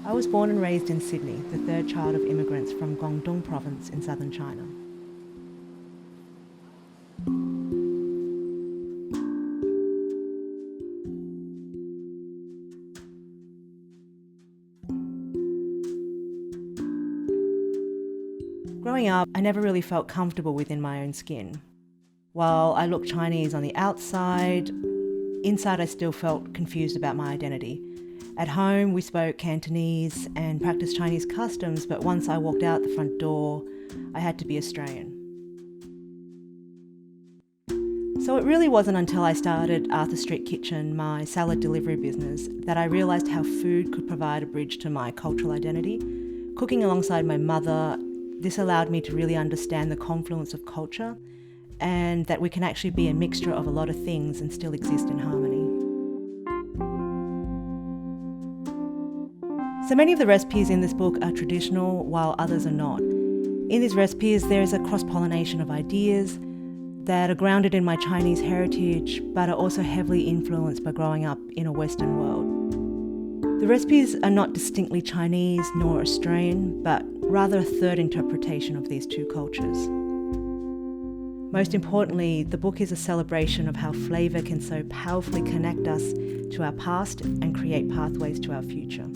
I was born and raised in Sydney, the third child of immigrants from Guangdong province in southern China. Growing up, I never really felt comfortable within my own skin. While I looked Chinese on the outside, inside I still felt confused about my identity. At home, we spoke Cantonese and practiced Chinese customs, but once I walked out the front door, I had to be Australian. So it really wasn't until I started Arthur Street Kitchen, my salad delivery business, that I realised how food could provide a bridge to my cultural identity. Cooking alongside my mother, this allowed me to really understand the confluence of culture and that we can actually be a mixture of a lot of things and still exist in harmony. So many of the recipes in this book are traditional, while others are not. In these recipes, there is a cross-pollination of ideas that are grounded in my Chinese heritage, but are also heavily influenced by growing up in a Western world. The recipes are not distinctly Chinese nor Australian, but rather a third interpretation of these two cultures. Most importantly, the book is a celebration of how flavour can so powerfully connect us to our past and create pathways to our future.